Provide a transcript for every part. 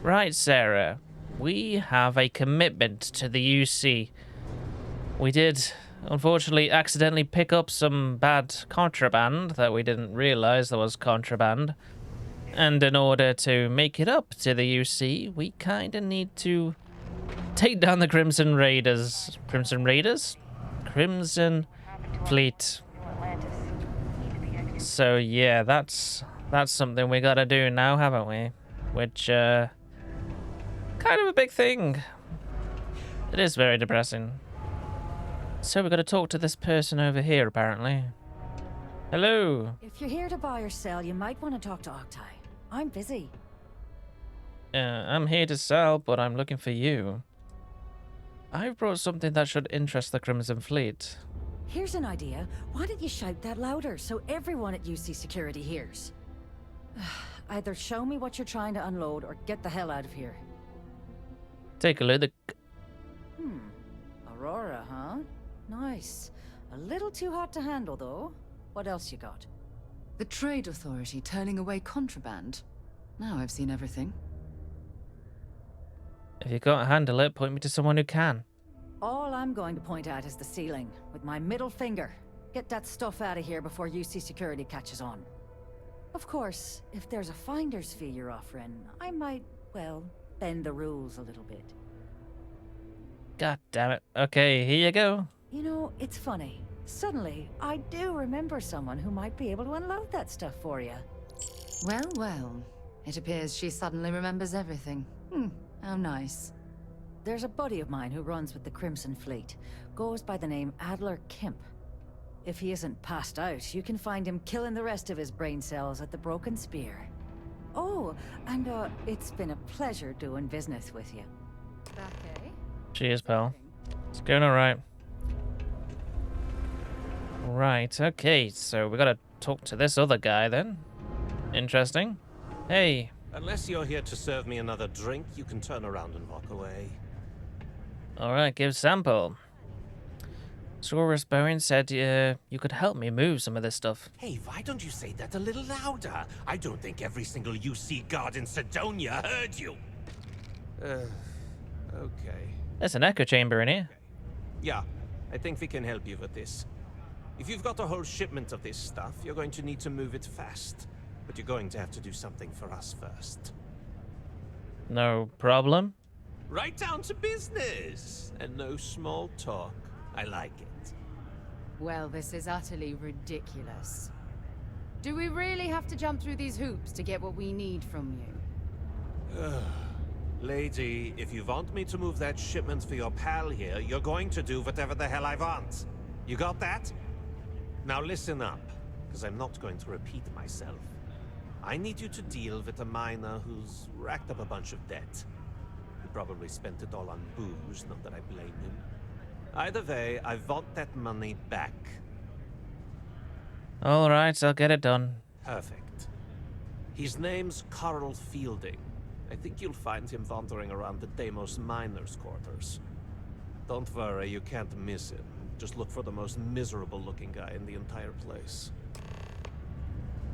Right, Sarah. We have a commitment to the UC. We did, unfortunately, accidentally pick up some bad contraband that we didn't realize there was contraband. And in order to make it up to the UC, we kind of need to take down the Crimson Raiders. Crimson Raiders? Crimson Fleet. So yeah, that's something we gotta do now, haven't we? Which, kind of a big thing. It is very depressing. So we gotta talk to this person over here, apparently. Hello. If you're here to buy or sell, you might want to talk to Octai. I'm busy. I'm here to sell, but I'm looking for you. I've brought something that should interest the Crimson Fleet. Here's an idea. Why don't you shout that louder so everyone at UC Security hears? Either show me what you're trying to unload or get the hell out of here. Take a look. Aurora, huh? Nice. A little too hot to handle, though. What else you got? The Trade Authority turning away contraband. Now I've seen everything. If you can't handle it, point me to someone who can. All I'm going to point at is the ceiling, with my middle finger. Get that stuff out of here before UC Security catches on. Of course, if there's a finder's fee you're offering, I might, well, bend the rules a little bit. God damn it. Okay, here you go. You know, it's funny. Suddenly, I do remember someone who might be able to unload that stuff for you. Well, well. It appears she suddenly remembers everything. How nice. There's a buddy of mine who runs with the Crimson Fleet. Goes by the name Adler Kemp. If he isn't passed out, you can find him killing the rest of his brain cells at the Broken Spear. Oh, and it's been a pleasure doing business with you. Okay. Cheers, pal. It's going alright. Right, okay, so we gotta talk to this other guy then. Interesting. Hey. Unless you're here to serve me another drink, you can turn around and walk away. Alright, give sample. Saurus Bowen said you could help me move some of this stuff. Hey, why don't you say that a little louder? I don't think every single UC guard in Sidonia heard you. Okay. There's an echo chamber in here. Yeah, I think we can help you with this. If you've got a whole shipment of this stuff, you're going to need to move it fast. But you're going to have to do something for us first. No problem. Right down to business! And no small talk. I like it. Well, this is utterly ridiculous. Do we really have to jump through these hoops to get what we need from you? Lady, if you want me to move that shipment for your pal here, you're going to do whatever the hell I want. You got that? Now listen up, because I'm not going to repeat myself. I need you to deal with a miner who's racked up a bunch of debt. He probably spent it all on booze, not that I blame him. Either way, I want that money back. Alright, I'll get it done. Perfect. His name's Carl Fielding. I think you'll find him wandering around the Deimos miners' quarters. Don't worry, you can't miss him. Just look for the most miserable-looking guy in the entire place.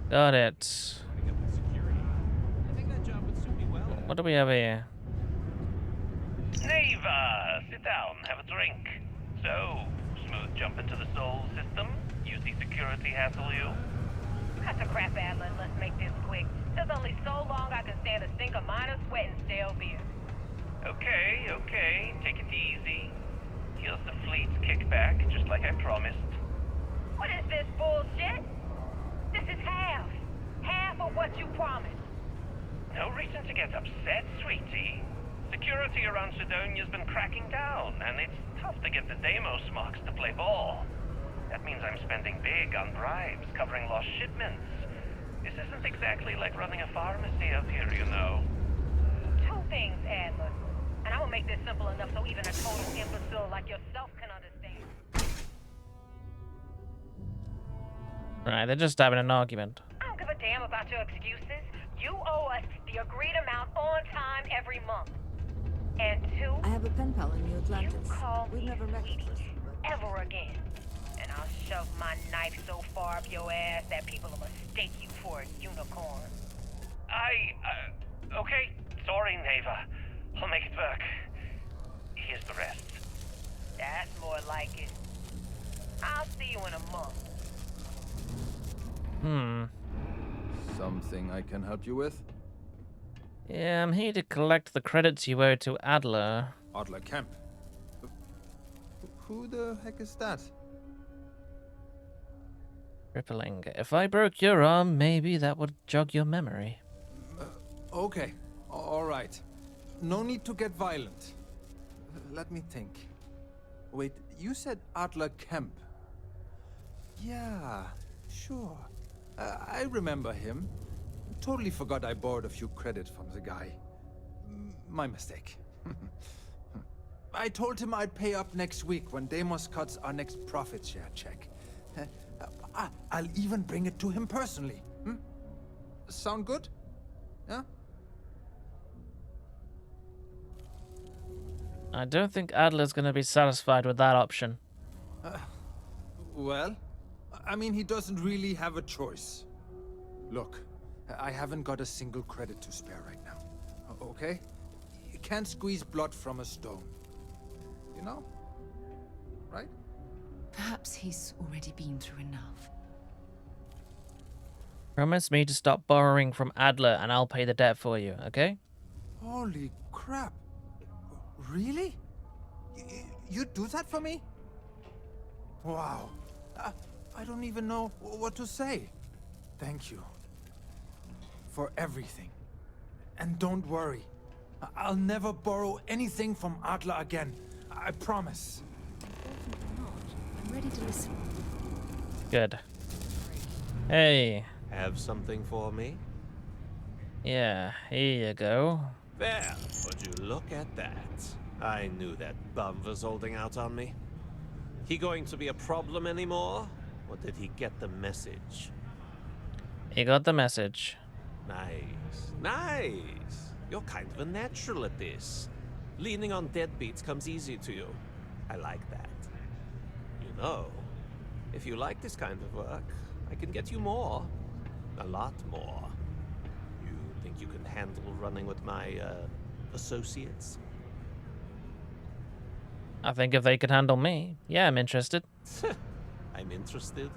Got it. I think that job would suit me well. What do we have here? Neva, sit down, have a drink. So, smooth jump into the Soul system? UC Security hassle you? Cut the crap, Adler. Let's make this quick. There's only so long I can stand a stink of minor sweat and stale beer. Okay, take it easy. Here's the fleet's kickback, just like I promised. What is this bullshit? This is half. Half of what you promised. No reason to get upset, sweetie. Security around Sidonia's been cracking down, and it's tough to get the Deimos marks to play ball. That means I'm spending big on bribes, covering lost shipments. This isn't exactly like running a pharmacy out here, you know. Two things, Adler. And I'm gonna make this simple enough so even a total imbecile like yourself can understand. Right, they're just having an argument. I don't give a damn about your excuses. You owe us the agreed amount on time every month. And two, I have a pen pal in New you Atlantis. call We've me never met in sweetie person, but... ever again. And I'll shove my knife so far up your ass that people will mistake you for a unicorn. Okay, Sorry, Neva. I'll make it work. Here's the rest. That's more like it. I'll see you in a month. Something I can help you with? Yeah, I'm here to collect the credits you owe to Adler. Adler Kemp. Who the heck is that? Crippling. If I broke your arm, maybe that would jog your memory. Okay, all right. No need to get violent. Let me think. Wait, you said Adler Kemp. Yeah, sure. I remember him. Totally forgot I borrowed a few credits from the guy. My mistake. I told him I'd pay up next week when Deimos cuts our next profit share check. I'll even bring it to him personally. Sound good? Yeah? I don't think Adler's gonna be satisfied with that option. Well, I mean, he doesn't really have a choice. Look, I haven't got a single credit to spare right now. Okay? You can't squeeze blood from a stone. You know? Right? Perhaps he's already been through enough. Promise me to stop borrowing from Adler and I'll pay the debt for you, okay? Holy crap. Really? You'd do that for me? Wow. I don't even know what to say. Thank you. For everything. And don't worry. I'll never borrow anything from Adler again. I promise. I'm ready to listen. Good. Hey. Have something for me? Yeah, here you go. Well, would you look at that? I knew that bum was holding out on me. He going to be a problem anymore? Or did he get the message? He got the message. Nice. Nice. You're kind of a natural at this. Leaning on deadbeats comes easy to you. I like that. You know, if you like this kind of work, I can get you more. A lot more. You think you can handle running with my, associates? I think if they could handle me, yeah, I'm interested. I'm interested?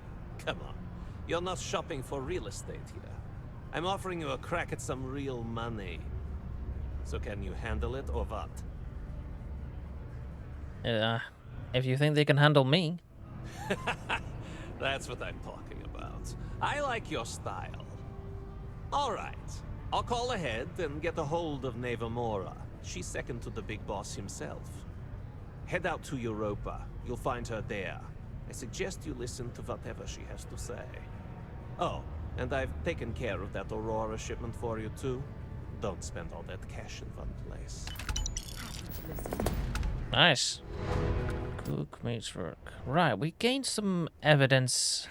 Come on. You're not shopping for real estate here. I'm offering you a crack at some real money. So can you handle it or what? If you think they can handle me. That's what I'm talking about. I like your style. All right. I'll call ahead and get a hold of Neva Mora. She's second to the big boss himself. Head out to Europa. You'll find her there. I suggest you listen to whatever she has to say. Oh, and I've taken care of that Aurora shipment for you too. Don't spend all that cash in one place. Nice. Cook makes work. Right, we gained some evidence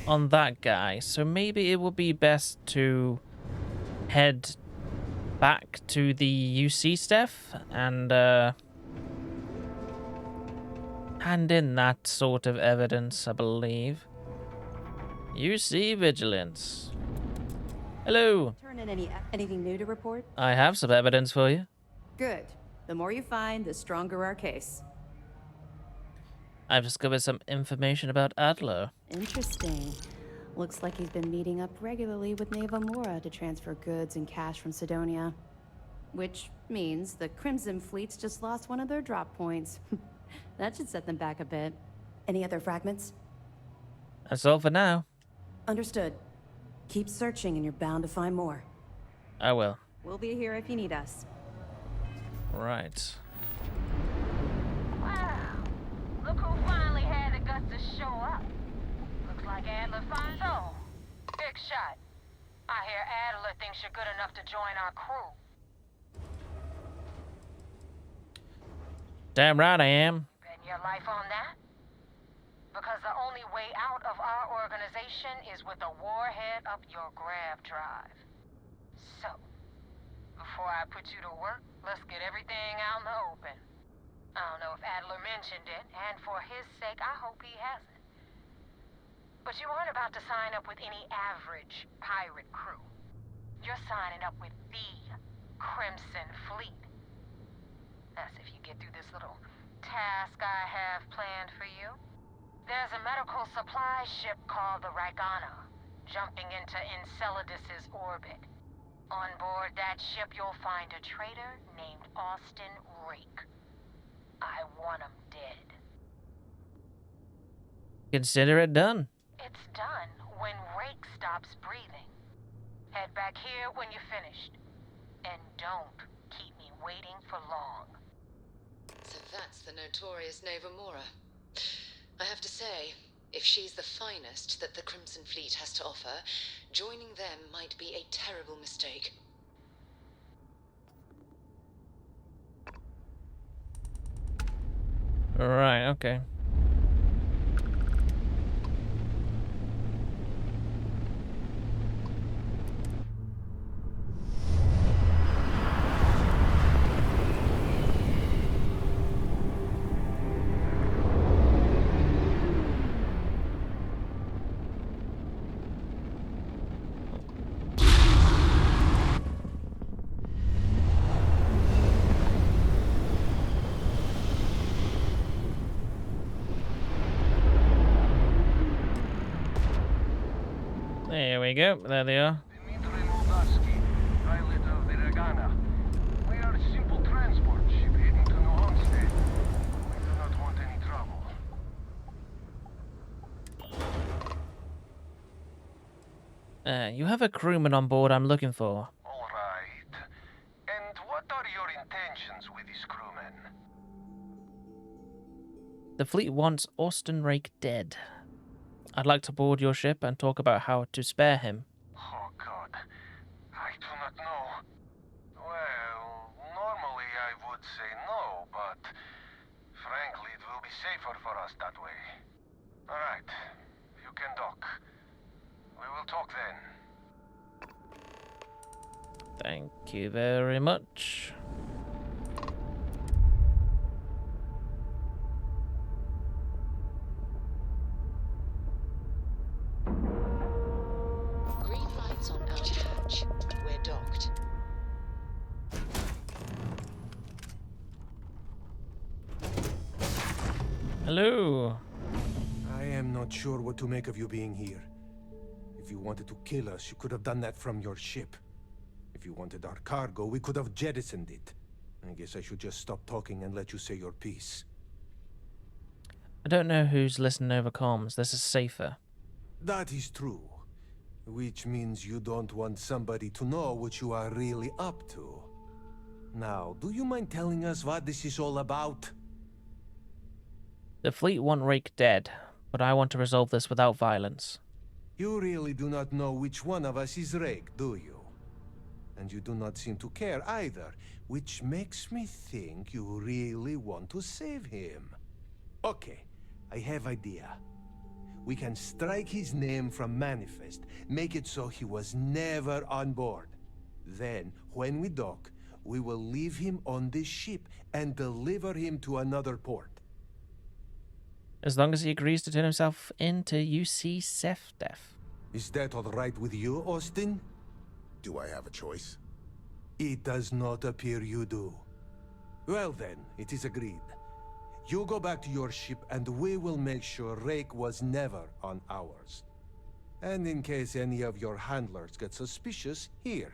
on that guy, so maybe it would be best to head back to the UC stuff and hand in that sort of evidence, I believe. UC Vigilance. Hello. Turn in anything new to report? I have some evidence for you. Good. The more you find, the stronger our case. I've discovered some information about Adler. Interesting. Looks like he's been meeting up regularly with Neva Mora to transfer goods and cash from Sidonia. Which means the Crimson Fleet's just lost one of their drop points. That should set them back a bit. Any other fragments? That's all for now. Understood. Keep searching and you're bound to find more. I will. We'll be here if you need us. Right. Wow. Look who finally had the guts to show up. Looks like Adler finds home. Big shot. I hear Adler thinks you're good enough to join our crew. Damn right I am. Bet your life on that? Because the only way out of our organization is with a warhead up your grav drive. So, before I put you to work, let's get everything out in the open. I don't know if Adler mentioned it, and for his sake, I hope he hasn't. But you aren't about to sign up with any average pirate crew. You're signing up with the Crimson Fleet. That's if you get through this little task I have planned for you. There's a medical supply ship called the Ragana, jumping into Enceladus's orbit. On board that ship, you'll find a traitor named Austin Rake. I want him dead. Consider it done. It's done when Rake stops breathing. Head back here when you're finished. And don't keep me waiting for long. So that's the notorious Neva Mora. I have to say, if she's the finest that the Crimson Fleet has to offer, joining them might be a terrible mistake. Right, okay. There we go. There they are. Dmitry Moldatsky, pilot of the Ragana. We are a simple transport ship heading to New Homestead. We do not want any trouble. You have a crewman on board I'm looking for. All right. And what are your intentions with this crewman? The fleet wants Austin Rake dead. I'd like to board your ship and talk about how to spare him. Oh, God. I do not know. Well, normally I would say no, but frankly, it will be safer for us that way. All right. You can dock. We will talk then. Thank you very much. Green lights on outer hatch. We're docked. Hello. I am not sure what to make of you being here. If you wanted to kill us, you could have done that from your ship. If you wanted our cargo, we could have jettisoned it. I guess I should just stop talking and let you say your piece. I don't know who's listening over comms. This is safer. That is true. Which means you don't want somebody to know what you are really up to. Now, do you mind telling us what this is all about? The fleet want Rake dead, but I want to resolve this without violence. You really do not know which one of us is Rake, do you? And you do not seem to care either, which makes me think you really want to save him. Okay, I have idea. We can strike his name from Manifest, make it so he was never on board. Then, when we dock, we will leave him on this ship and deliver him to another port. As long as he agrees to turn himself into UC Sefdef. Is that all right with you, Austin? Do I have a choice? It does not appear you do. Well then, it is agreed. You go back to your ship and we will make sure Rake was never on ours. And in case any of your handlers get suspicious, here.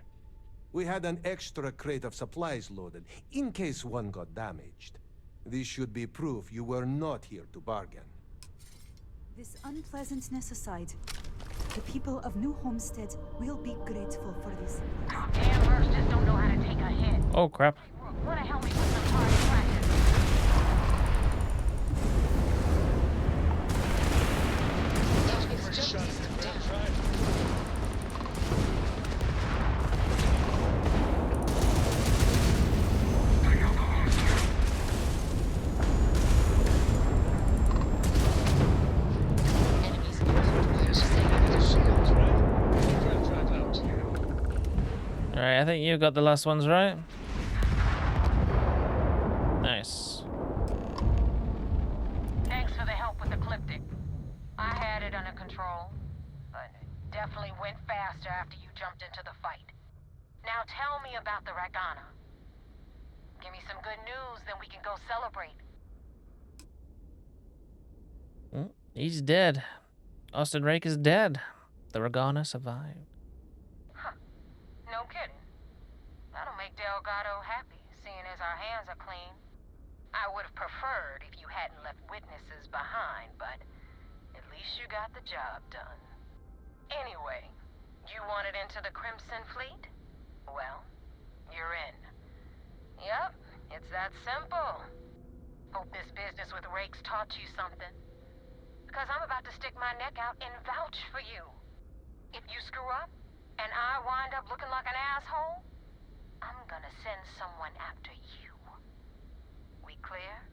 We had an extra crate of supplies loaded, in case one got damaged. This should be proof you were not here to bargain. This unpleasantness aside, the people of New Homestead will be grateful for this. Damn mercs just don't know how to take a hit. Oh crap. Wanna help me with some hard practice? Alright, I think you got the last ones right. Nice. Thanks for the help with the Ecliptic. I had it under control, but it definitely went faster after you jumped into the fight. Now tell me about the Ragana. Give me some good news, then we can go celebrate. He's dead. Austin Rake is dead. The Ragana survived. Huh. No kidding. That'll make Delgado happy, seeing as our hands are clean. I would have preferred if you hadn't left witnesses behind, but at least you got the job done. Anyway, you wanted into the Crimson Fleet? Well, you're in. Yep, it's that simple. Hope this business with Rake's taught you something. Because I'm about to stick my neck out and vouch for you. If you screw up, and I wind up looking like an asshole, I'm gonna send someone after you. We clear?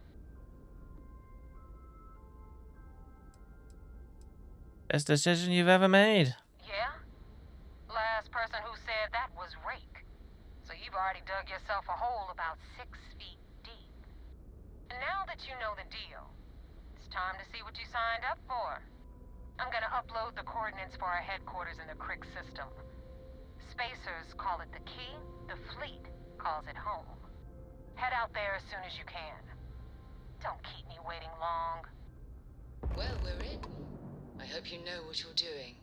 Best decision you've ever made. Yeah? Last person who said that was Rake. So you've already dug yourself a hole about 6 feet deep. And now that you know the deal, it's time to see what you signed up for. I'm gonna upload the coordinates for our headquarters in the Crick system. Spacers call it the key, the fleet calls it home. Head out there as soon as you can. Don't keep me waiting long. Well, we're in. I hope you know what you're doing.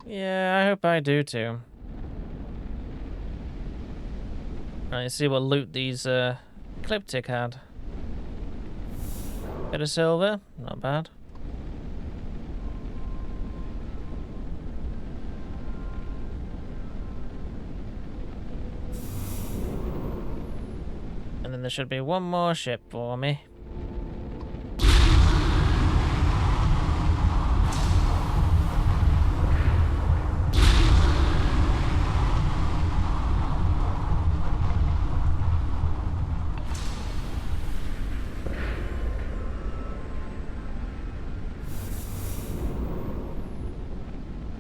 Yeah, I hope I do too. Right, let's see what loot these Cliptic had. Bit of silver, not bad. And then there should be one more ship for me.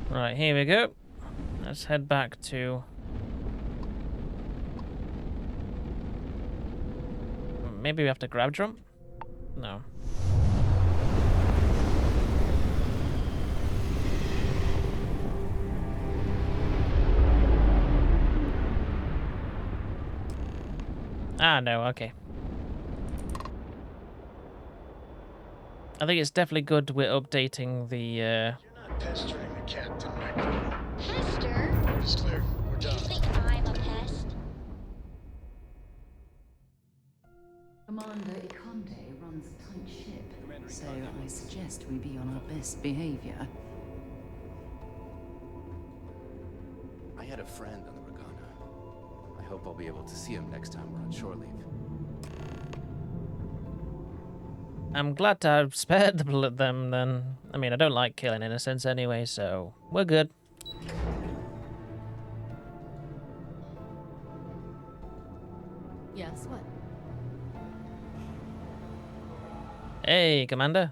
Right, here we go. Let's head back to... Maybe we have to grab jump? No. Ah, no, okay. I think it's definitely good we're updating the, You're not pestering the captain, right? Pester? It's clear. We're Do you done. think I'm a pest? Commander Ikonde runs a tight ship, so I suggest we be on our best behavior. I had a friend on the Ragana. I hope I'll be able to see him next time we're on shore leave. I'm glad to have spared them then. I mean, I don't like killing innocents anyway, so we're good. Yes, what? Hey, Commander.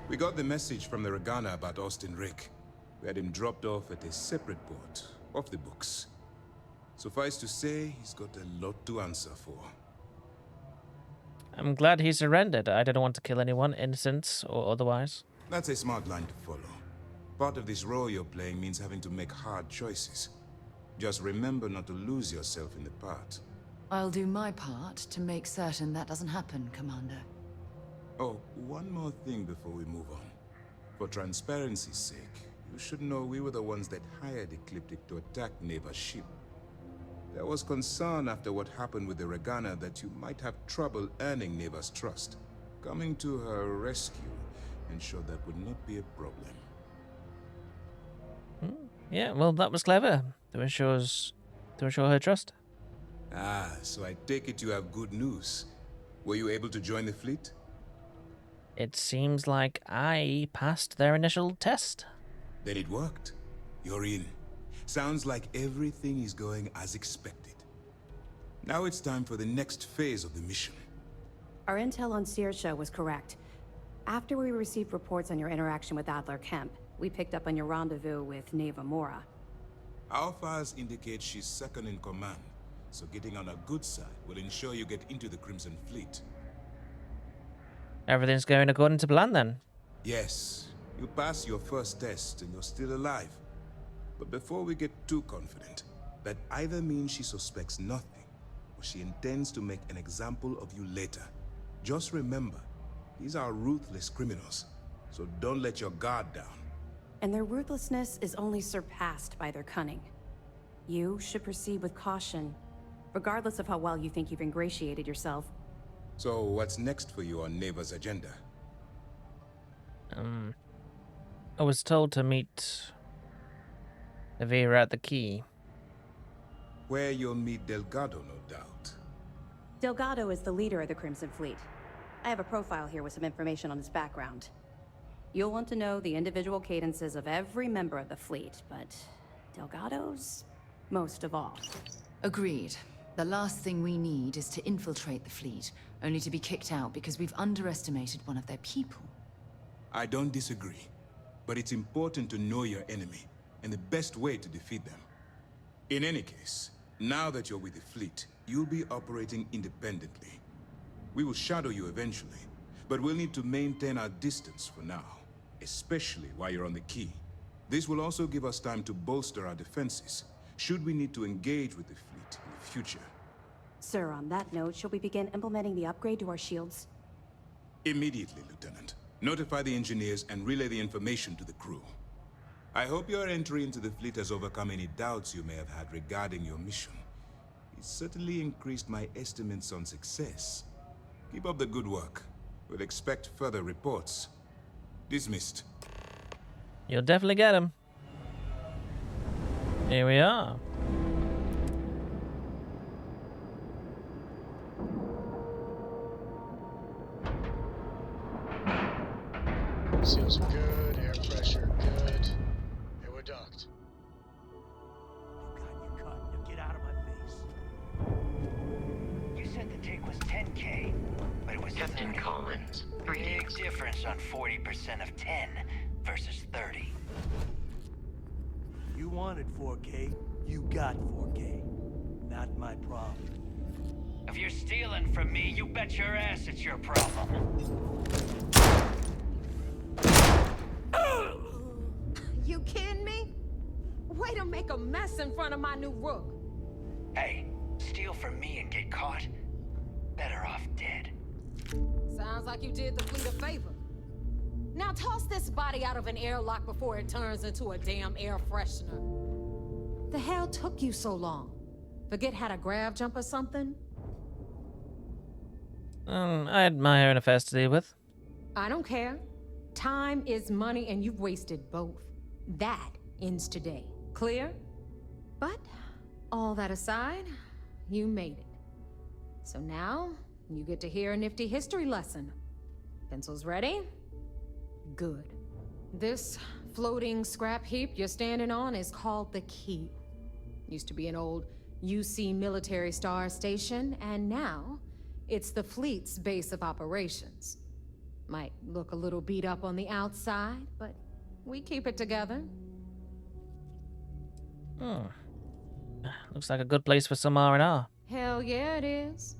We got the message from the Ragana about Austin Rake. We had him dropped off at a separate port, off the books. Suffice to say, he's got a lot to answer for. I'm glad he surrendered. I didn't want to kill anyone, innocents or otherwise. That's a smart line to follow. Part of this role you're playing means having to make hard choices. Just remember not to lose yourself in the part. I'll do my part to make certain that doesn't happen, Commander. Oh, one more thing before we move on. For transparency's sake, you should know we were the ones that hired Ecliptic to attack Neva's ship. There was concern after what happened with the Ragana that you might have trouble earning Neva's trust. Coming to her rescue ensured that would not be a problem. Yeah, well, that was clever to ensure her trust. Ah, so I take it you have good news. Were you able to join the fleet? It seems like I passed their initial test. Then it worked. You're in. Sounds like everything is going as expected. Now it's time for the next phase of the mission. Our intel on Saoirse was correct. After we received reports on your interaction with Adler Kemp, we picked up on your rendezvous with Neva Mora. Our files indicate she's second in command, so getting on her good side will ensure you get into the Crimson Fleet. Everything's going according to plan then. Yes, You pass your first test and you're still alive. But before we get too confident, that either means she suspects nothing, or she intends to make an example of you later. Just remember, these are ruthless criminals, so don't let your guard down. And their ruthlessness is only surpassed by their cunning. You should proceed with caution, regardless of how well you think you've ingratiated yourself. So what's next for you on Neva's agenda? I was told to meet Vera at the key. Where you'll meet Delgado, no doubt. Delgado is the leader of the Crimson Fleet. I have a profile here with some information on his background. You'll want to know the individual cadences of every member of the fleet, but Delgado's most of all. Agreed. The last thing we need is to infiltrate the fleet, only to be kicked out because we've underestimated one of their people. I don't disagree, but it's important to know your enemy, and the best way to defeat them. In any case, now that you're with the fleet, you'll be operating independently. We will shadow you eventually, but we'll need to maintain our distance for now, especially while you're on the key. This will also give us time to bolster our defenses, should we need to engage with the fleet in the future. Sir, on that note, shall we begin implementing the upgrade to our shields? Immediately, Lieutenant. Notify the engineers and relay the information to the crew. I hope your entry into the fleet has overcome any doubts you may have had regarding your mission. It certainly increased my estimates on success. Keep up the good work. We'll expect further reports. Dismissed. You'll definitely get him. Here we are. Seals are good, air pressure good. Hey, we're docked. You cut. Now get out of my face. You said the take was 10K, but it was Captain 30. Collins, Big difference on 40% of 10 versus 30. You wanted 4K, you got 4K. Not my problem. If you're stealing from me, you bet your ass it's your problem. You kidding me? Way to make a mess in front of my new rook. Hey, steal from me and get caught? Better off dead. Sounds like you did the fleet a favor. Now toss this body out of an airlock before it turns into a damn air freshener. The hell took you so long? Forget how to grav jump or something? I had my own affairs to deal with. I don't care. Time is money and you've wasted both. That ends today. Clear? But, all that aside, you made it. So now, you get to hear a nifty history lesson. Pencils ready? Good. This floating scrap heap you're standing on is called the Key. Used to be an old UC military star station, and now it's the fleet's base of operations. Might look a little beat up on the outside, but we keep it together. Looks like a good place for some R&R. Hell yeah, it is.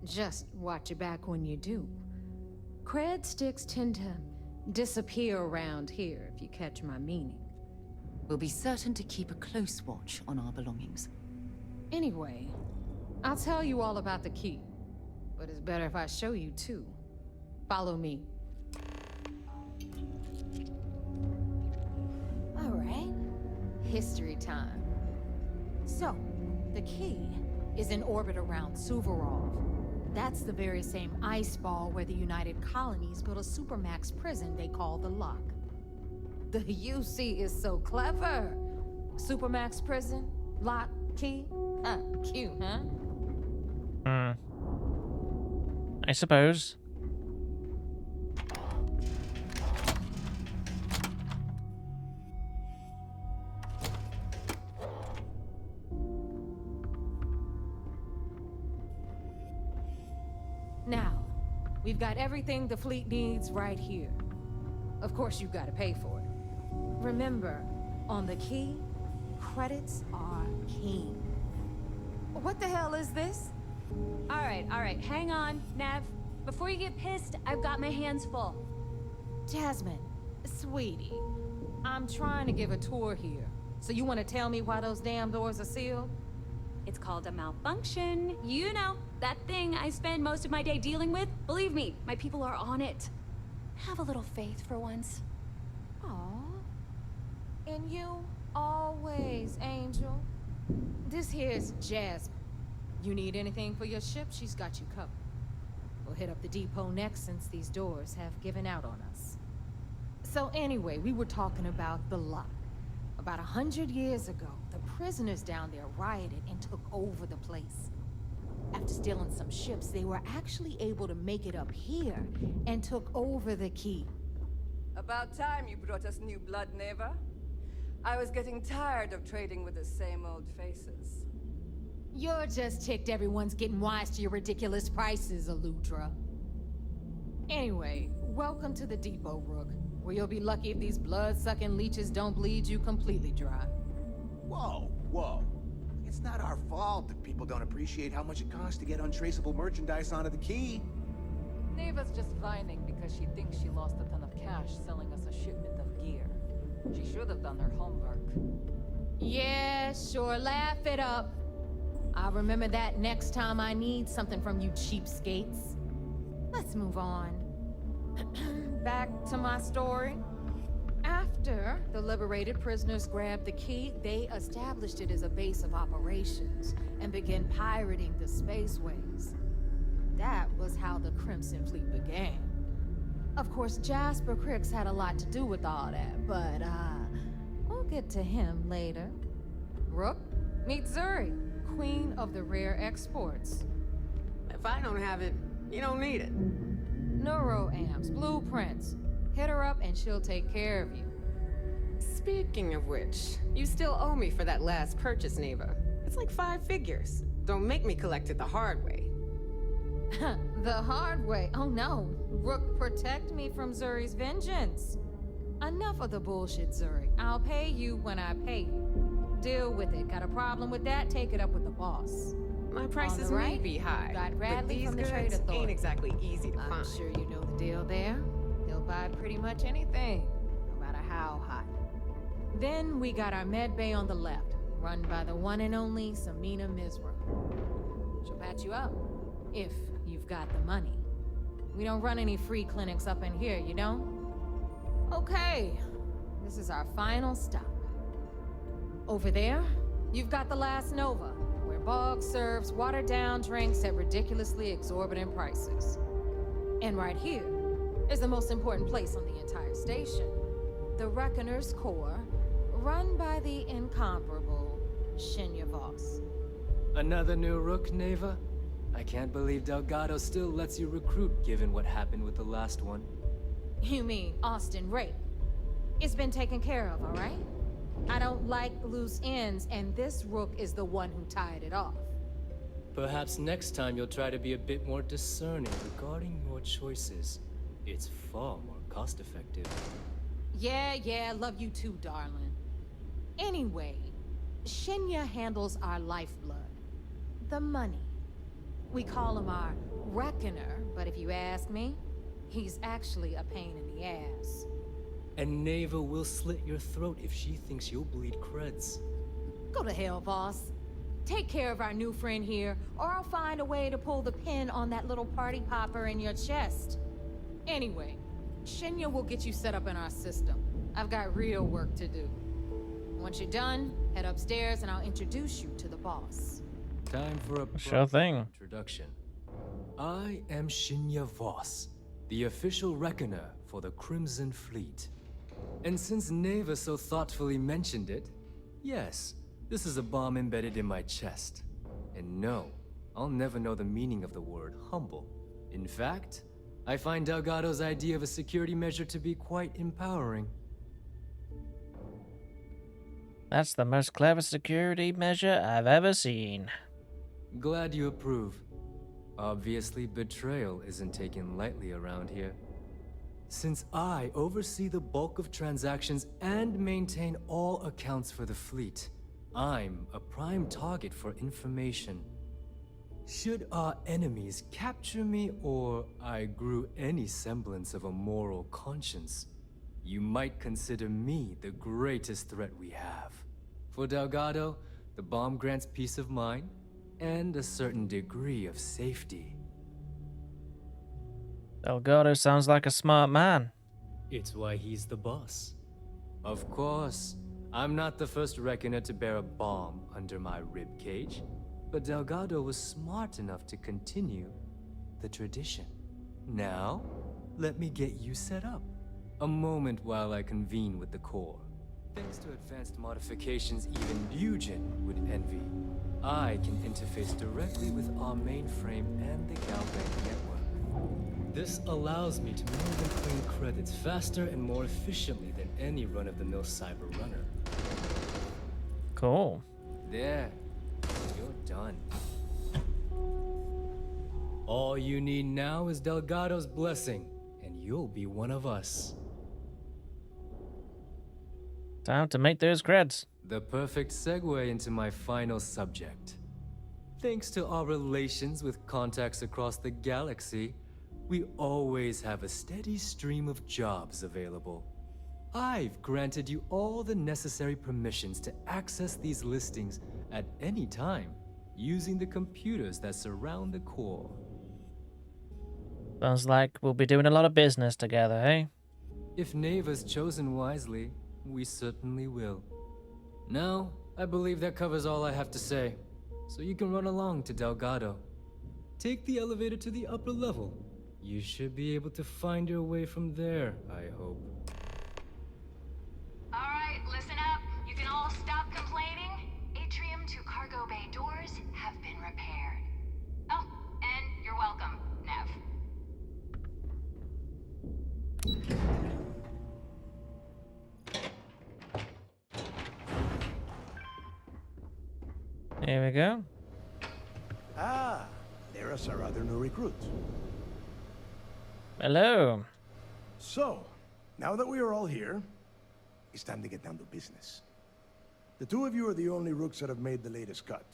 Just watch your back when you do. Cred sticks tend to disappear around here, if you catch my meaning. We'll be certain to keep a close watch on our belongings. Anyway, I'll tell you all about the key. But it's better if I show you too. Follow me. All right. History time. So, the key is in orbit around Suvorov. That's the very same ice ball where the United Colonies built a supermax prison they call the Lock. The UC is so clever. Supermax prison, lock, key. Cute, huh? I suppose. Now, we've got everything the fleet needs right here. Of course, you've got to pay for it. Remember, on the key, credits are king. What the hell is this? All right, hang on, Nev. Before you get pissed, I've got my hands full. Jasmine, Sweetie, I'm trying to give a tour here. So you want to tell me why those damn doors are sealed? It's called a malfunction. You know, that thing I spend most of my day dealing with. Believe me, my people are on it. Have a little faith for once. Aw. And you, always, Angel. This here's Jasmine. You need anything for your ship, she's got you covered. We'll hit up the depot next since these doors have given out on us. So anyway, we were talking about the Lock. About 100 years ago, the prisoners down there rioted and took over the place. After stealing some ships, they were actually able to make it up here and took over the key. About time you brought us new blood, Neva. I was getting tired of trading with the same old faces. You're just ticked everyone's getting wise to your ridiculous prices, Aludra. Anyway, welcome to the depot, Rook, where you'll be lucky if these blood-sucking leeches don't bleed you completely dry. Whoa, whoa. It's not our fault that people don't appreciate how much it costs to get untraceable merchandise onto the key. Neva's just whining because she thinks she lost a ton of cash selling us a shipment of gear. She should have done her homework. Yeah, sure, laugh it up. I'll remember that next time I need something from you cheapskates. Let's move on. Back to my story. After the liberated prisoners grabbed the key, they established it as a base of operations and began pirating the spaceways. That was how the Crimson Fleet began. Of course, Jasper Cricks had a lot to do with all that, but we'll get to him later. Rook, meet Zuri, Queen of the Rare Exports. If I don't have it, you don't need it. Neuroamps, blueprints. Hit her up and she'll take care of you. Speaking of which, you still owe me for that last purchase, Neva. It's like 5 figures. Don't make me collect it the hard way. The hard way? Oh no. Rook, protect me from Zuri's vengeance. Enough of the bullshit, Zuri. I'll pay you when I pay you. Deal with it. Got a problem with that? Take it up with the boss. My prices may be high, got but Bradley these from the Trade goods Authority. ain't exactly easy to I'm find. sure you know the deal there. He'll buy pretty much anything, no matter how hot. Then we got our med bay on the left, run by the one and only Samina Mizra. She'll patch you up, if you've got the money. We don't run any free clinics up in here, you know? Okay, this is our final stop. Over there, you've got the Last Nova, where Bog serves watered-down drinks at ridiculously exorbitant prices. And right here is the most important place on the entire station. The Reckoner's Core, run by the incomparable Shinya Voss. Another new Rook, Neva? I can't believe Delgado still lets you recruit, given what happened with the last one. You mean Austin Rape? It's been taken care of, all right? I don't like loose ends, and this Rook is the one who tied it off. Perhaps next time you'll try to be a bit more discerning regarding your choices. It's far more cost-effective. Yeah, love you too, darling. Anyway, Shinya handles our lifeblood. The money. We call him our Reckoner, but if you ask me, he's actually a pain in the ass. And Neva will slit your throat if she thinks you'll bleed creds. Go to hell, boss. Take care of our new friend here, or I'll find a way to pull the pin on that little party popper in your chest. Anyway, Shinya will get you set up in our system. I've got real work to do. Once you're done, head upstairs and I'll introduce you to the boss. Time for a Sure thing. introduction. I am Shinya Voss, the official reckoner for the Crimson Fleet. And since Neva so thoughtfully mentioned it, yes, this is a bomb embedded in my chest. And no, I'll never know the meaning of the word humble. In fact, I find Delgado's idea of a security measure to be quite empowering. That's the most clever security measure I've ever seen. Glad you approve. Obviously, betrayal isn't taken lightly around here. Since I oversee the bulk of transactions and maintain all accounts for the fleet, I'm a prime target for information. Should our enemies capture me or I grew any semblance of a moral conscience, you might consider me the greatest threat we have. For Delgado, the bomb grants peace of mind and a certain degree of safety. Delgado sounds like a smart man. It's why he's the boss. Of course, I'm not the first reckoner to bear a bomb under my rib cage, but Delgado was smart enough to continue the tradition. Now, let me get you set up. A moment while I convene with the core. Thanks to advanced modifications even Bugin would envy, I can interface directly with our mainframe and the Galbank network. This allows me to move and claim credits faster and more efficiently than any run-of-the-mill cyber runner. Cool. There, you're done. All you need now is Delgado's blessing, and you'll be one of us. Time to make those creds. The perfect segue into my final subject. Thanks to our relations with contacts across the galaxy, we always have a steady stream of jobs available. I've granted you all the necessary permissions to access these listings at any time, using the computers that surround the core. Sounds like we'll be doing a lot of business together, eh? If Neva's chosen wisely, we certainly will. Now, I believe that covers all I have to say, so you can run along to Delgado. Take the elevator to the upper level. You should be able to find your way from there, I hope. Alright, listen up. You can all stop complaining. Atrium to cargo bay doors have been repaired. Oh, and you're welcome, Nev. Here we go. Ah, there's our other new recruit. Hello. So, now that we are all here, it's time to get down to business. The two of you are the only rooks that have made the latest cut.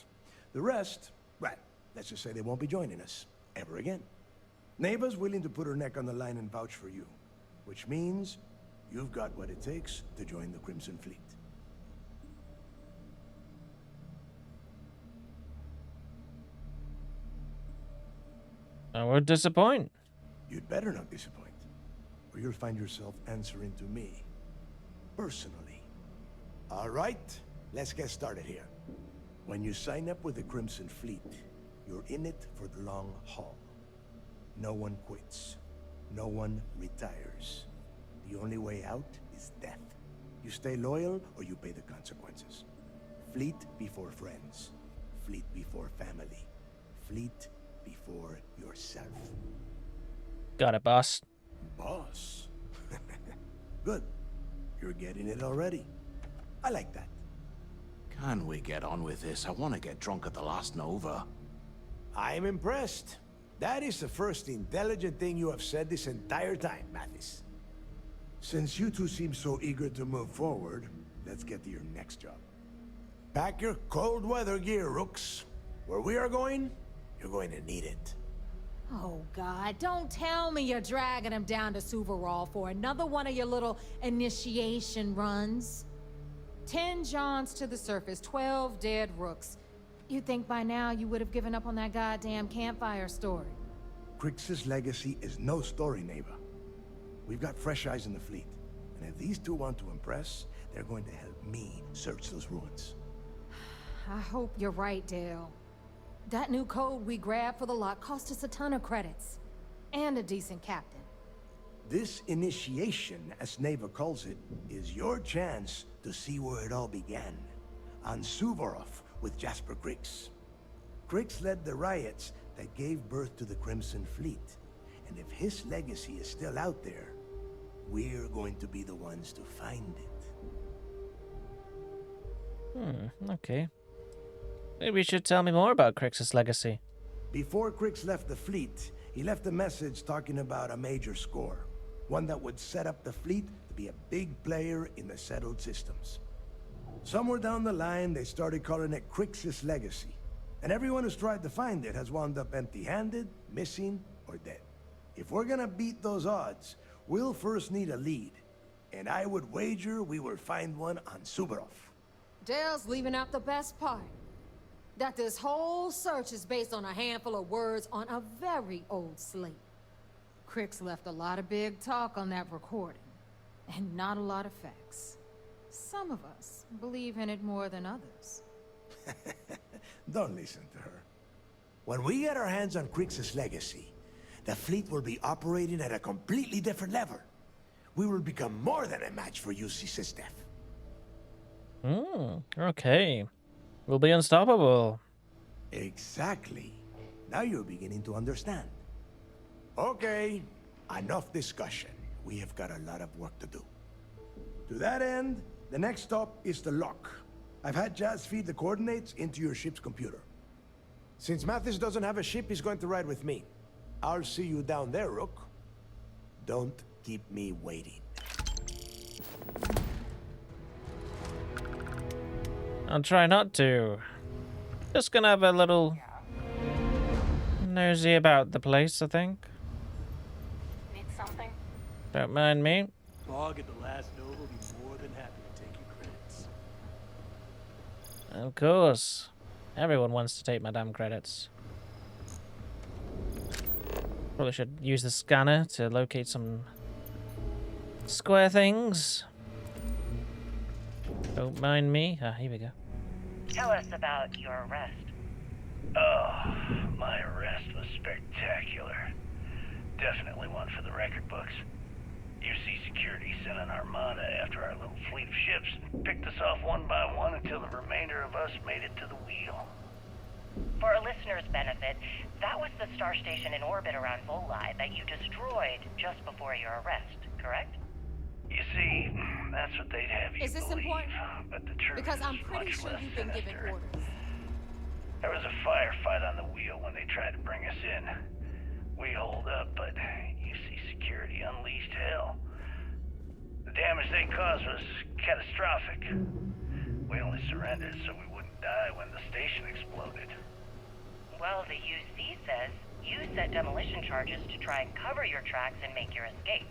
The rest, well, let's just say they won't be joining us ever again. Neva's willing to put her neck on the line and vouch for you, which means you've got what it takes to join the Crimson Fleet. I won't disappoint. You'd better not disappoint, or you'll find yourself answering to me, personally. All right, let's get started here. When you sign up with the Crimson Fleet, you're in it for the long haul. No one quits. No one retires. The only way out is death. You stay loyal or you pay the consequences. Fleet before friends. Fleet before family. Fleet before yourself. Got it, boss. Boss? Good. You're getting it already. I like that. Can we get on with this? I want to get drunk at the last Nova. I'm impressed. That is the first intelligent thing you have said this entire time, Mathis. Since you two seem so eager to move forward, let's get to your next job. Pack your cold weather gear, Rooks. Where we are going, you're going to need it. Oh, God, don't tell me you're dragging him down to Suvarol for another one of your little initiation runs. 10 Johns to the surface, 12 dead Rooks. You'd think by now you would have given up on that goddamn campfire story. Crix's legacy is no story, Neva. We've got fresh eyes in the fleet. And if these two want to impress, they're going to help me search those ruins. I hope you're right, Dale. That new code we grabbed for the lot cost us a ton of credits. And a decent captain. This initiation, as Neva calls it, is your chance to see where it all began. On Suvorov with Jasper Crix. Crix led the riots that gave birth to the Crimson Fleet. And if his legacy is still out there, we're going to be the ones to find it. Okay. Maybe you should tell me more about Crix's legacy. Before Crix left the fleet, he left a message talking about a major score. One that would set up the fleet to be a big player in the settled systems. Somewhere down the line, they started calling it Crix's legacy. And everyone who's tried to find it has wound up empty-handed, missing, or dead. If we're gonna beat those odds, we'll first need a lead. And I would wager we will find one on Suvorov. Dale's leaving out the best part. That this whole search is based on a handful of words on a very old slate. Crix left a lot of big talk on that recording, and not a lot of facts. Some of us believe in it more than others. Don't listen to her. When we get our hands on Crix's legacy, the fleet will be operating at a completely different level. We will become more than a match for UC Systef. Okay. We'll be unstoppable. Exactly. Now you're beginning to understand. Okay, enough discussion. We have got a lot of work to do. To that end, the next stop is the lock. I've had Jazz feed the coordinates into your ship's computer. Since Mathis doesn't have a ship, he's going to ride with me. I'll see you down there, Rook. Don't keep me waiting. I'll try not to. Just gonna have a little nosy about the place, I think. Need something? Don't mind me. Bog at the last Nova will be more than happy to take your credits. Of course. Everyone wants to take my damn credits. Probably should use the scanner to locate some square things. Don't mind me. Ah, here we go. Tell us about your arrest. Oh, my arrest was spectacular. Definitely one for the record books. UC Security sent an armada after our little fleet of ships and picked us off one by one until the remainder of us made it to the wheel. For a listener's benefit, that was the star station in orbit around Volii that you destroyed just before your arrest, correct? You see, that's what they'd have you Is this believe, important? but the truth Because I'm is pretty much sure less you've been given sinister. orders. There was a firefight on the wheel when they tried to bring us in. We holed up, but UC Security unleashed hell. The damage they caused was catastrophic. We only surrendered so we wouldn't die when the station exploded. Well, the UC says you set demolition charges to try and cover your tracks and make your escape.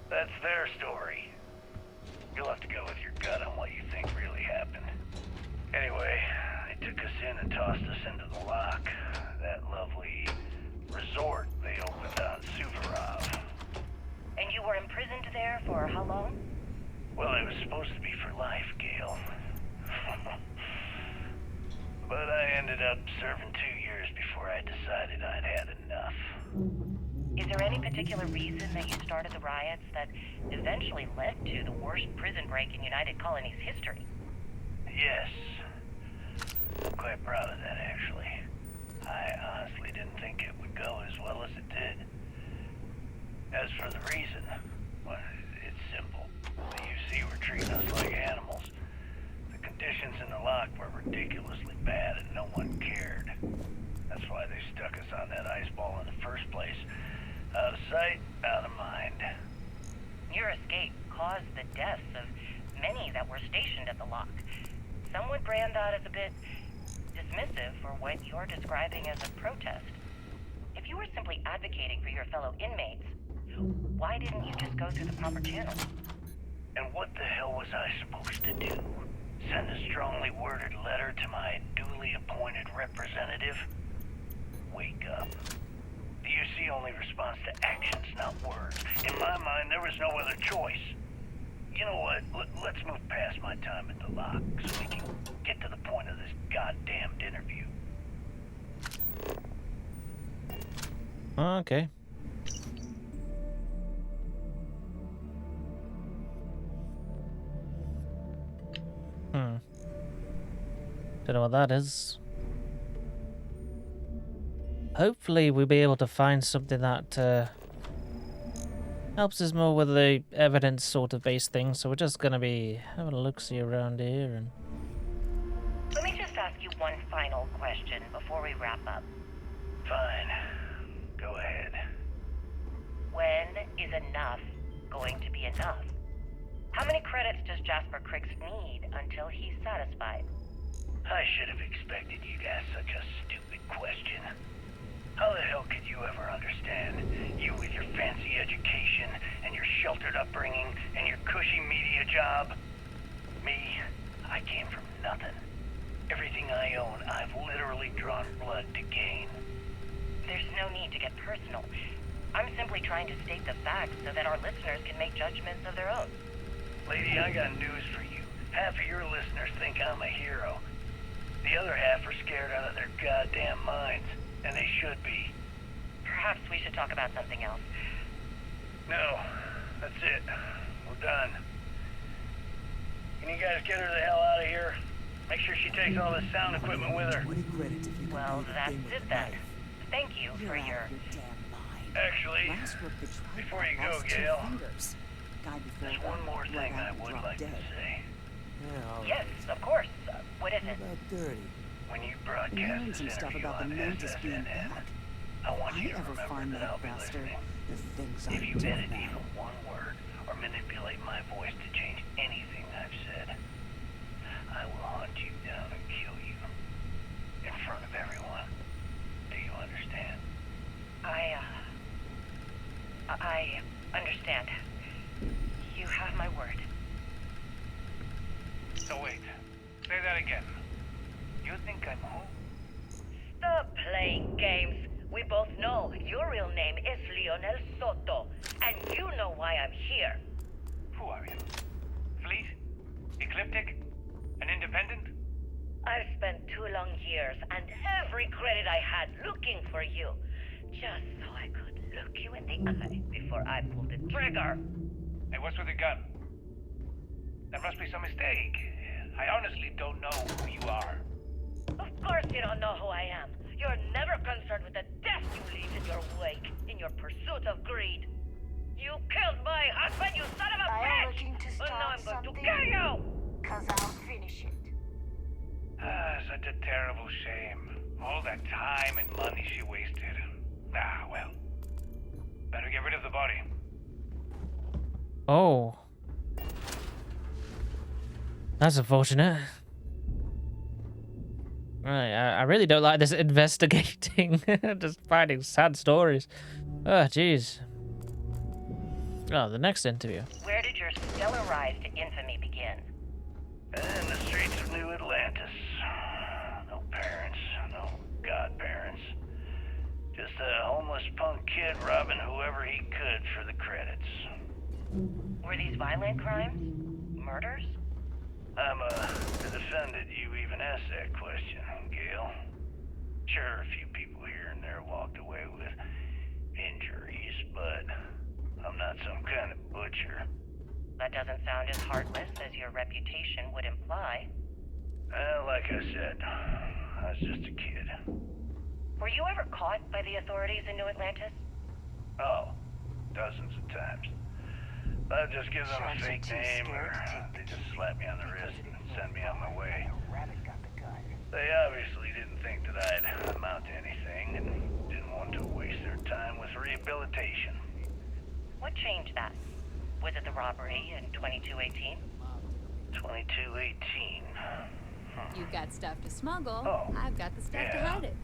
That's their story. You'll have to go with your gut on what you think really happened. Anyway, they took us in and tossed us into the lock. That lovely resort they opened on Suvorov. And you were imprisoned there for how long? Well, it was supposed to be for life, Gale. But I ended up serving 2 years before I decided I'd had enough. Is there any particular reason that you started the riots that eventually led to the worst prison break in United Colonies history? Yes. I'm quite proud of that, actually. I honestly didn't think it would go as well as it did. As for the reason, well, it's simple. The UC were treating us like animals. The conditions in the lock were ridiculously bad and no one cared. That's why they stuck us on that ice ball in the first place. Out of sight, out of mind. Your escape caused the deaths of many that were stationed at the lock. Some would brand that as a bit dismissive for what you're describing as a protest. If you were simply advocating for your fellow inmates, why didn't you just go through the proper channels? And what the hell was I supposed to do? Send a strongly worded letter to my duly appointed representative? Wake up. The UC only responds to actions, not words. In my mind, there was no other choice. You know what? Let's move past my time at the lock so we can get to the point of this goddamned interview. Okay. Don't know what that is. Hopefully we'll be able to find something that helps us more with the evidence sort of based thing. So we're just gonna be having a look-see around here and... Let me just ask you one final question before we wrap up. Fine. Go ahead. When is enough going to be enough? How many credits does Jasper Crix need until he's satisfied? I should have expected you'd ask such a stupid question. How the hell could you ever understand? You with your fancy education and your sheltered upbringing and your cushy media job. Me, I came from nothing. Everything I own, I've literally drawn blood to gain. There's no need to get personal. I'm simply trying to state the facts so that our listeners can make judgments of their own. Lady, I got news for you. Half of your listeners think I'm a hero. The other half are scared out of their goddamn minds, and they should be. Perhaps we should talk about something else. No, that's it. We're done. Can you guys get her the hell out of here? Make sure she takes all this sound equipment with her. Well, that's it then. Thank you for your... Actually, before you go, Gail, there's one more thing I would like to say. Yes, of course. What is it? When you broadcast this interview on SSNN, I want you to remember that I'll be listening. If you edit even one word or manipulate my voice to change anything I've said, I will hunt you down and kill you in front of everyone. Do you understand? I understand. You have my word. So wait, say that again. You think I'm who? Stop playing games. We both know your real name is Leonel Soto, and you know why I'm here. Who are you? Fleet? Ecliptic? An independent? I've spent 2 long years and every credit I had looking for you, just so I could look you in the eye before I pulled the trigger. Hey, what's with the gun? There must be some mistake. I honestly don't know who you are. Of course you don't know who I am. You're never concerned with the death you leave in your wake, in your pursuit of greed. You killed my husband, you son of a bitch! I'm looking to start now I'm going to something, kill you! 'cause I'll finish it. Such a terrible shame. All that time and money she wasted. Ah, well. Better get rid of the body. Oh. That's unfortunate. Right, I really don't like this investigating, just finding sad stories. Oh, jeez. Oh, the next interview. Where did your stellar rise to infamy begin? In the streets of New Atlantis. No parents, no godparents. Just a homeless punk kid robbing whoever he could for the credits. Were these violent crimes? Murders? I'm the defendant you even asked that question, Gail. Sure, a few people here and there walked away with injuries, but I'm not some kind of butcher. That doesn't sound as heartless as your reputation would imply. Well, like I said, I was just a kid. Were you ever caught by the authorities in New Atlantis? Oh, dozens of times. I'd just give them a fake name, or they just slap me on the wrist and send me on my way. They obviously didn't think that I'd amount to anything, and didn't want to waste their time with rehabilitation. What changed that? Was it the robbery in 2218? 2218. You've got stuff to smuggle. Oh, I've got the stuff to hide it.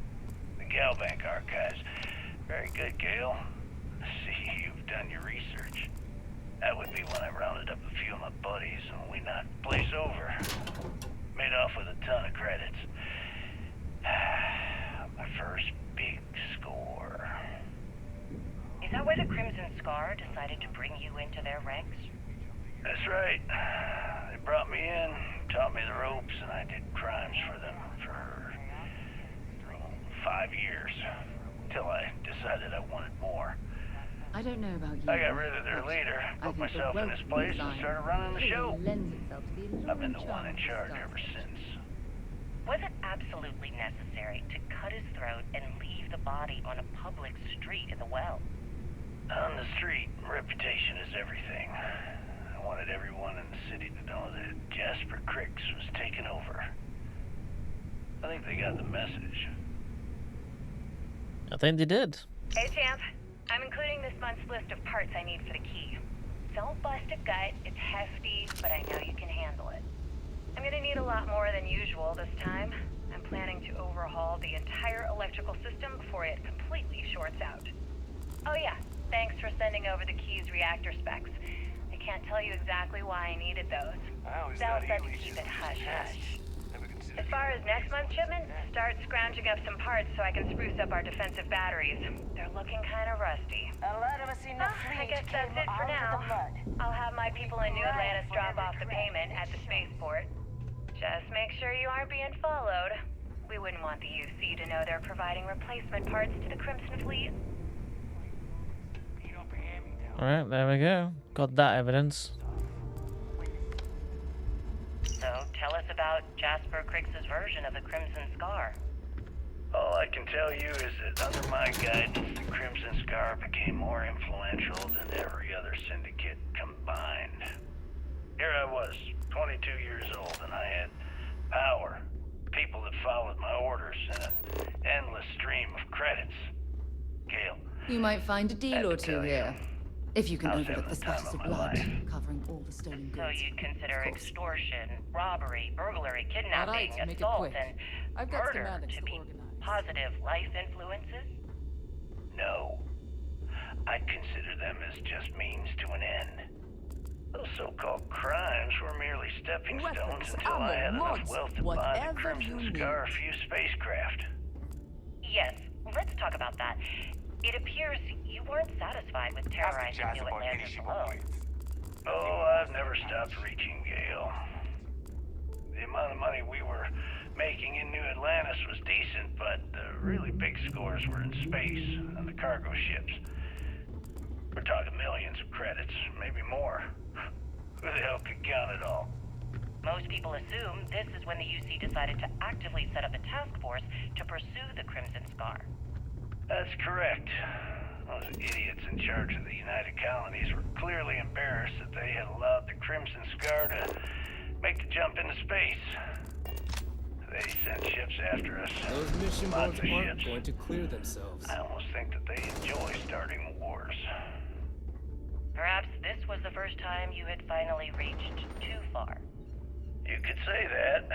The Galbank archives. Very good, Gail. See, you've done your research. That would be when I rounded up a few of my buddies and we knocked the place over. Made off with a ton of credits. My first big score. Is that why the Crimson Scar decided to bring you into their ranks? That's right. They brought me in, taught me the ropes, and I did crimes for them for 5 years. Till I decided I wanted more. I don't know about you. I got rid of their leader, put myself in his place, and started running the show. I've been the one in charge ever since. Was it absolutely necessary to cut his throat and leave the body on a public street in the well? On the street, reputation is everything. I wanted everyone in the city to know that Jasper Cricks was taking over. I think they got the message. I think they did. Hey, Champ. I'm including this month's list of parts I need for the key. Don't bust a gut, it's hefty, but I know you can handle it. I'm gonna need a lot more than usual this time. I'm planning to overhaul the entire electrical system before it completely shorts out. Oh yeah, Thanks for sending over the Key's reactor specs. I can't tell you exactly why I needed those. They'll said to keep it hush-hush. As far as next month's shipment, start scrounging up some parts so I can spruce up our defensive batteries. They're looking kind of rusty. A lot of us in the fleet I guess that's came it for out now. of the mud. I'll have my people in New Atlantis drop off the payment at the spaceport. Just make sure you aren't being followed. We wouldn't want the UC to know they're providing replacement parts to the Crimson Fleet. Alright, there we go. Got that evidence. So, tell us about Jasper Cricks's version of the Crimson Scar. All I can tell you is that under my guidance, the Crimson Scar became more influential than every other syndicate combined. Here I was, 22 years old, and I had power, people that followed my orders, and an endless stream of credits. Gale. You might find a deal or two here. If you can I was overlook having the the time splatters of of my blood, life. covering all the stolen goods. So you'd consider extortion, robbery, burglary, kidnapping, Alright, make it assault, quick. and I've got murder schematics to to be organize. positive life influences? No. I'd consider them as just means to an end. Those so-called crimes were merely stepping stones until I had enough wealth to buy the Crimson Scar a few spacecraft. Yes, let's talk about that. It appears you weren't satisfied with terrorizing New Atlantis alone. Oh, I've never stopped reaching, Gale. The amount of money we were making in New Atlantis was decent, but the really big scores were in space on the cargo ships. We're talking millions of credits, maybe more. Who the hell could count it all? Most people assume this is when the UC decided to actively set up a task force to pursue the Crimson Scar. That's correct. Those idiots in charge of the United Colonies were clearly embarrassed that they had allowed the Crimson Scar to make the jump into space. They sent ships after us. Those mission Lots boats of aren't ships. going to clear themselves. I almost think that they enjoy starting wars. Perhaps this was the first time you had finally reached too far. You could say that.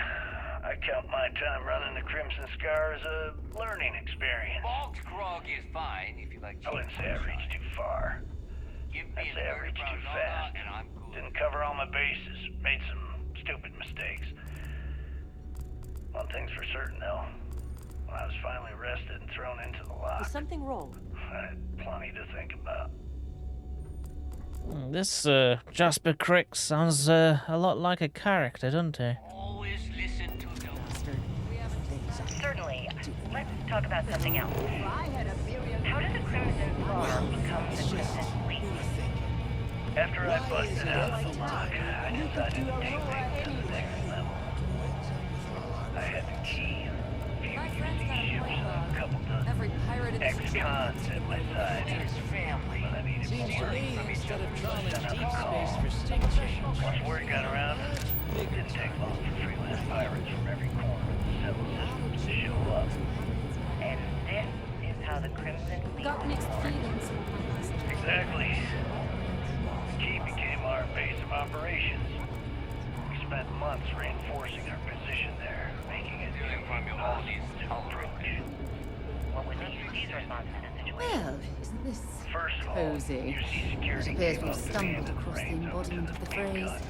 I count my time running the Crimson Scar as a learning experience. Malt grog is fine if you like. I wouldn't say I reached too far. I'd say I reached too fast. and I'm cool. Didn't cover all my bases. Made some stupid mistakes. One thing's for certain, though. When I was finally arrested and thrown into the lock, Is something wrong? I had plenty to think about. This Jasper Crick sounds a lot like a character, doesn't he? Always listen to those. Certainly. Let's talk about something else. How did the Crimson Scar become the Crimson Fleet? After I busted out of the lock, I decided to take things to the next level. I had the key, a few UC ships, a couple dozen ex-cons at my side. But I needed more. Sent out a call. Once word got around, it didn't take long for freelance pirates from every corner of the civil system to show up. And this is how the Crimson Fleet Got mixed was born. feelings. Exactly. The key became our base of operations. We spent months reinforcing our position there, making it impossible to approach. What was the UC's response to the situation? Well, isn't this First of all, cozy? UC It security appears gave we've up the stumbled hand across the reins over to embodiment of the main phrase. guns.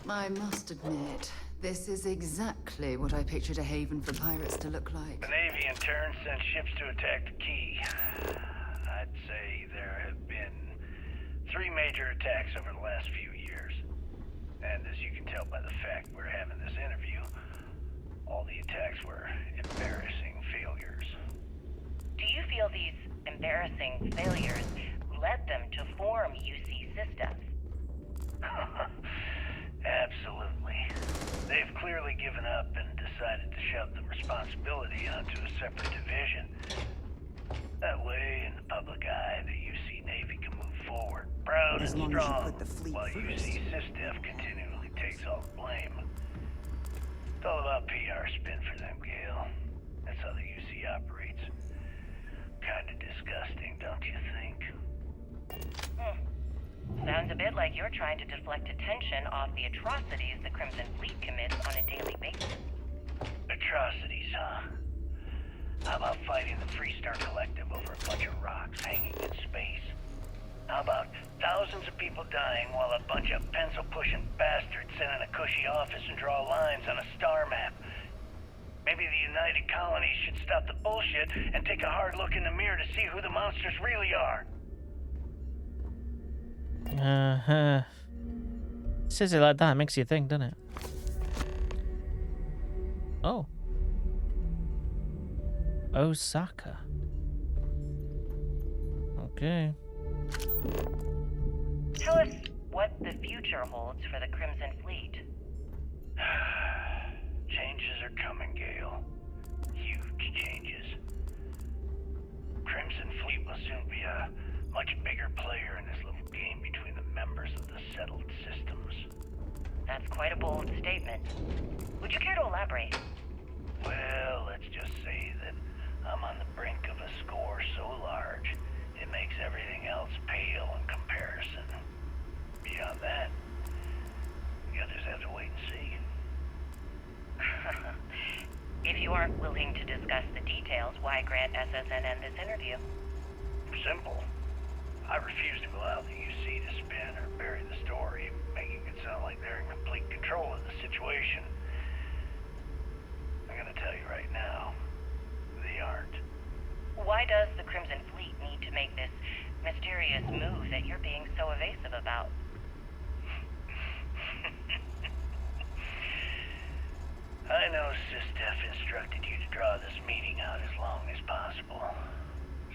I must admit, this is exactly what I pictured a haven for pirates to look like. The Navy in turn sent ships to attack the key. I'd say there have been 3 major attacks over the last few years. And as you can tell by the fact we're having this interview, all the attacks were embarrassing failures. Do you feel these embarrassing failures led them to form UC systems? Absolutely. They've clearly given up and decided to shove the responsibility onto a separate division. That way, in the public eye, the UC Navy can move forward, proud As and long as you strong, put the fleet while first. UC SysDef continually takes all the blame. It's all about PR spin for them, Gale. That's how the UC operates. Kinda disgusting, don't you think? Sounds a bit like you're trying to deflect attention off the atrocities the Crimson Fleet commits on a daily basis. Atrocities, huh? How about fighting the Freestar draw lines on a star map. Maybe the United Colonies should stop the bullshit and take a hard look in the mirror to see who the monsters really are. Says it like that, makes you think, doesn't it? Oh. Osaka. Okay. Tell us what the future holds for the Crimson Fleet. Changes are coming, Gale. Huge changes. Crimson Fleet will soon be a much bigger player in this little game between the members of the settled systems. That's quite a bold statement. Would you care to elaborate? Well, let's just say that I'm on the brink of a score so large, it makes everything else pale in comparison. Beyond that, the others have to wait and see. If you aren't willing to discuss the details, why grant SSNN this interview? Simple. I refuse to allow the UC to spin or bury the story, making it sound like they're in complete control of the situation. I'm gonna tell you right now, they aren't. Why does the Crimson Fleet need to make this mysterious move that you're being so evasive about? I know SysDef instructed you to draw this meeting out as long as possible.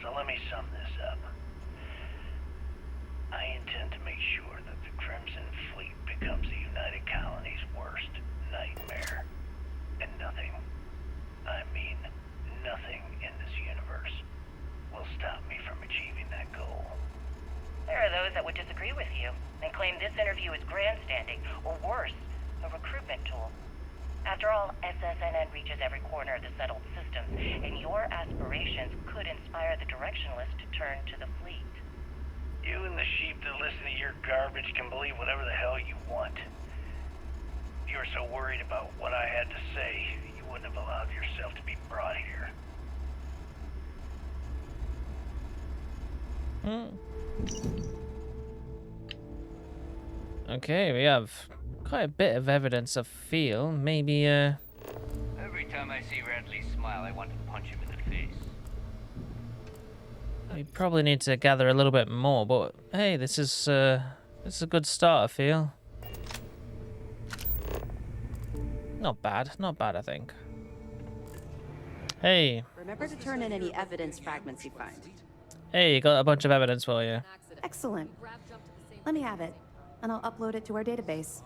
So let me sum this up. I intend to make sure that the Crimson Fleet becomes the United Colonies' worst nightmare. And nothing, I mean nothing in this universe, will stop me from achieving that goal. There are those that would disagree with you and claim this interview is grandstanding, or worse, a recruitment tool. After all, SSNN reaches every corner of the settled systems, and your aspirations could inspire the Directionalist to turn to the fleet. You and the sheep that listen to your garbage can believe whatever the hell you want. If you were so worried about what I had to say, you wouldn't have allowed yourself to be brought here. Okay, we have quite a bit of evidence of feel. Maybe, Every time I see Radley smile, I want to punch him in the face. we probably need to gather a little bit more, but hey, this is a good start, I feel. Not bad, I think. Hey. Remember to turn in any evidence fragments you find. Hey, got a bunch of evidence for you. Excellent. Let me have it, and I'll upload it to our database.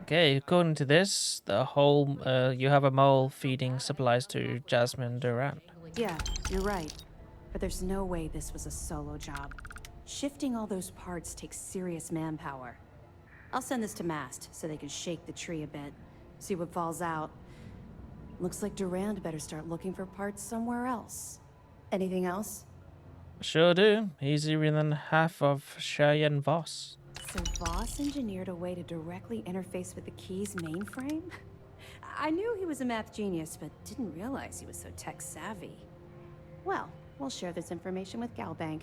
Okay, according to this, the whole, you have a mole feeding supplies to Jasmine Durant. Yeah, you're right. But there's no way this was a solo job. Shifting all those parts takes serious manpower. I'll send this to Mast so they can shake the tree a bit, see what falls out. Looks like Durand better start looking for parts somewhere else. Anything else? Sure do. Easier than half of Cheyenne Voss. So Voss engineered a way to directly interface with the Key's mainframe? I knew he was a math genius, but didn't realize he was so tech-savvy. Well, we'll share this information with Galbank.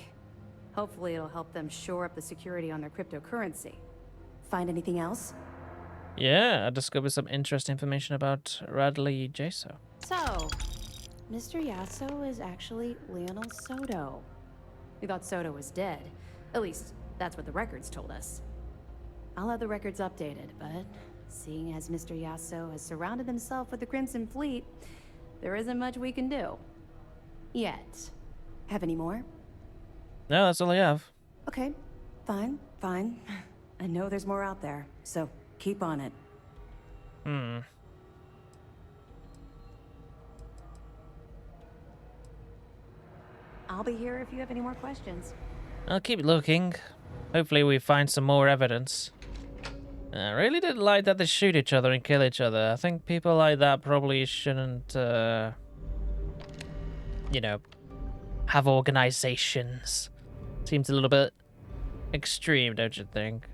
Hopefully it'll help them shore up the security on their cryptocurrency. Find anything else? Yeah, I discovered some interesting information about Radley Jaso. So, Mr. Yasso is actually Lionel Soto. We thought Soto was dead. At least, that's what the records told us. I'll have the records updated, but seeing as Mr. Yasso has surrounded himself with the Crimson Fleet, there isn't much we can do. Yet. Have any more? No, that's all I have. Okay, fine. I know there's more out there, so keep on it. I'll be here if you have any more questions. I'll keep looking. Hopefully we find some more evidence. I really didn't like that they shoot each other and kill each other. I think people like that probably shouldn't, you know, have organizations. Seems a little bit extreme, don't you think?